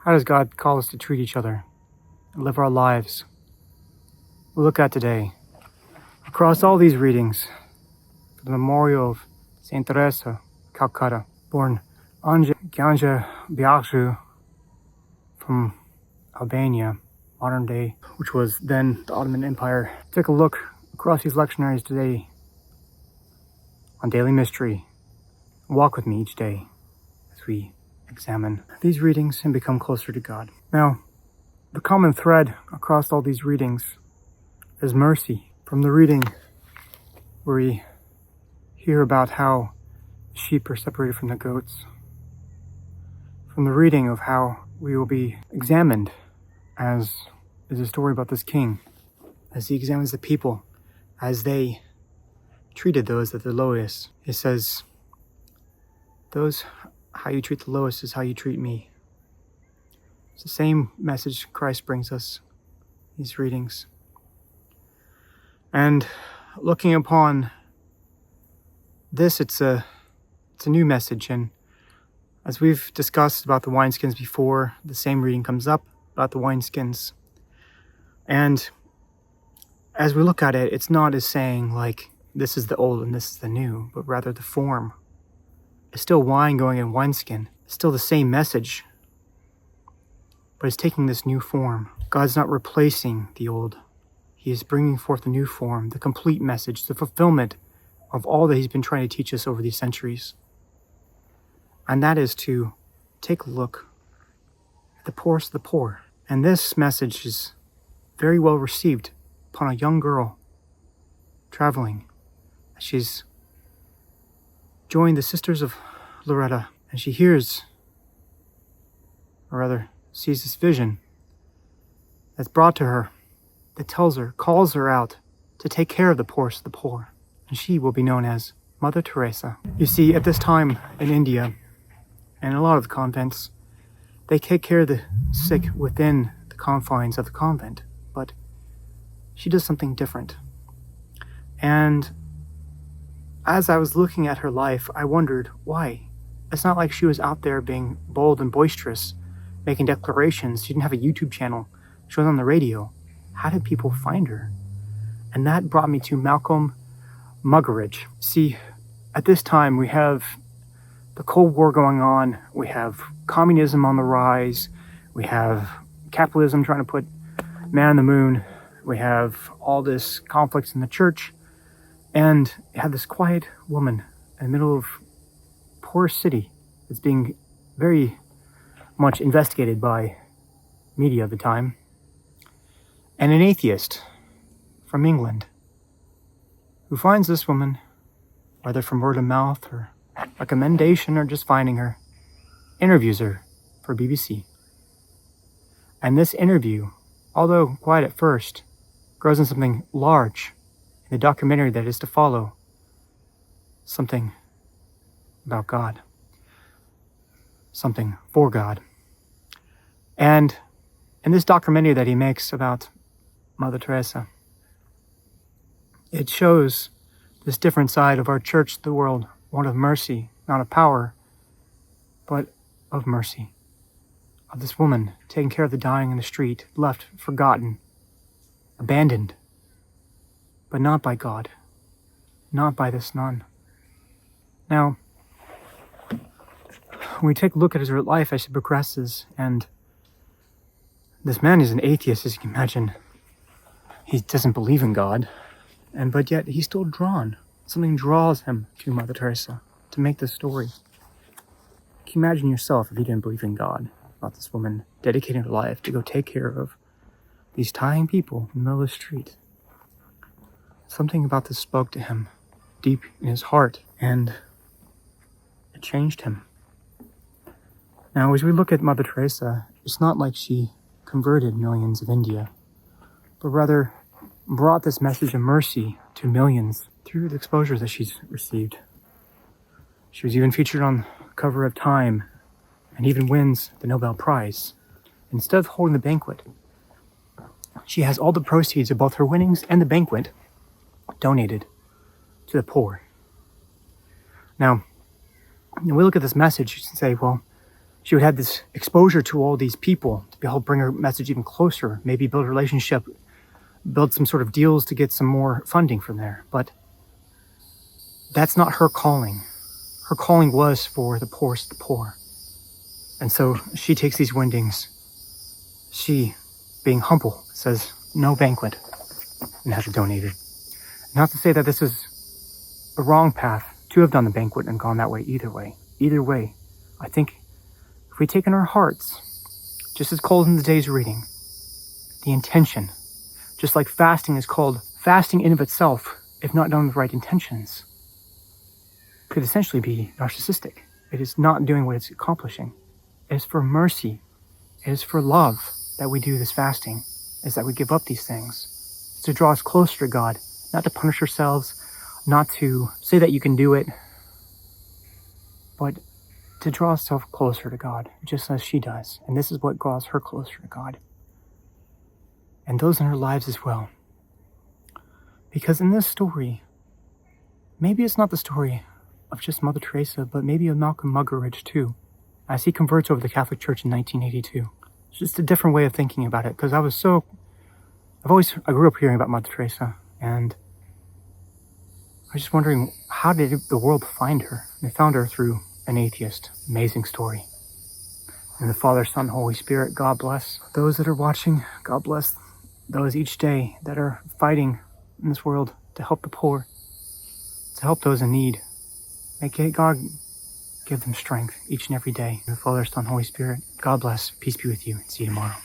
How does God call us to treat each other and live our lives? We look at today, across all these readings, for the memorial of Saint Teresa of Calcutta, born unchanging from Albania, modern day, which was then the Ottoman Empire. Take a look across these lectionaries today on Daily Mystery. Walk with me each day as we examine these readings and become closer to God. Now, the common thread across all these readings is mercy. From the reading where we hear about how the sheep are separated from the goats, from the reading of how we will be examined, as is a story about this king, as he examines the people, as they treated those at the lowest. It says, how you treat the lowest is how you treat me. It's the same message Christ brings us, these readings. And looking upon this, it's a new message. And as we've discussed about the wineskins before, the same reading comes up about the wineskins. And as we look at it, it's not as saying like, this is the old and this is the new, but rather the form. It's still wine going in wineskin. It's still the same message, but it's taking this new form. God's not replacing the old. He is bringing forth a new form, the complete message, the fulfillment of all that he's been trying to teach us over these centuries. And that is to take a look at the poorest of the poor. And this message is very well received upon a young girl traveling. She's joined the Sisters of Loretta, and she hears, or rather sees this vision that's brought to her, that tells her, calls her out to take care of the poorest of the poor. And she will be known as Mother Teresa. You see, at this time in India, and a lot of the convents, they take care of the sick within the confines of the convent, but she does something different. And as I was looking at her life, I wondered why. It's not like she was out there being bold and boisterous, making declarations. She didn't have a YouTube channel. She was on the radio. How did people find her? And that brought me to Malcolm Muggeridge. See, at this time we have the Cold War going on. We have communism on the rise. We have capitalism trying to put man on the moon. We have all this conflicts in the church. And you have this quiet woman in the middle of a poor city that's being very much investigated by media of the time. And an atheist from England who finds this woman, whether from word of mouth or recommendation or just finding her, interviews her for BBC. And this interview, although quiet at first, grows into something large in the documentary that is to follow, something about God, something for God. And in this documentary that he makes about Mother Teresa, it shows this different side of our church, the world, one of mercy, not of power, but of mercy. Of this woman taking care of the dying in the street, left, forgotten, abandoned, but not by God, not by this nun. Now, when we take a look at her life as she progresses, and this man is an atheist, as you can imagine. He doesn't believe in God, but yet he's still drawn. Something draws him to Mother Teresa to make this story. Can you imagine yourself if you didn't believe in God, about this woman dedicating her life to go take care of these dying people in the middle of the street? Something about this spoke to him deep in his heart, and it changed him. Now, as we look at Mother Teresa, it's not like she converted millions of India, but rather brought this message of mercy to millions through the exposure that she's received. She was even featured on the cover of Time and even wins the Nobel Prize. Instead of holding the banquet, she has all the proceeds of both her winnings and the banquet donated to the poor. Now, when we look at this message, you can say, well, she would have this exposure to all these people to be able to bring her message even closer, maybe build a relationship, build some sort of deals to get some more funding from there. But that's not her calling. Her calling was for the poorest of the poor. And so she takes these windings. She, being humble, says, no banquet, and has it donated. Not to say that this is a wrong path to have done the banquet and gone that way either way. Either way, I think if we take in our hearts, just as called in today's reading, the intention, just like fasting is called fasting in of itself, if not done with right intentions, could essentially be narcissistic. It is not doing what it's accomplishing. It is for mercy. It is for love that we do this fasting, is that we give up these things. It's to draw us closer to God, not to punish ourselves, not to say that you can do it, but to draw ourselves closer to God, just as she does. And this is what draws her closer to God. And those in her lives as well. Because in this story, maybe it's not the story of just Mother Teresa, but maybe of Malcolm Muggeridge too, as he converts over to the Catholic Church in 1982. It's just a different way of thinking about it, because I grew up hearing about Mother Teresa, and I was just wondering, how did the world find her? They found her through an atheist. Amazing story. And the Father, Son, Holy Spirit, God bless those that are watching. God bless those each day that are fighting in this world to help the poor, to help those in need. May God give them strength each and every day. The Father, Son, Holy Spirit, God bless. Peace be with you. See you tomorrow.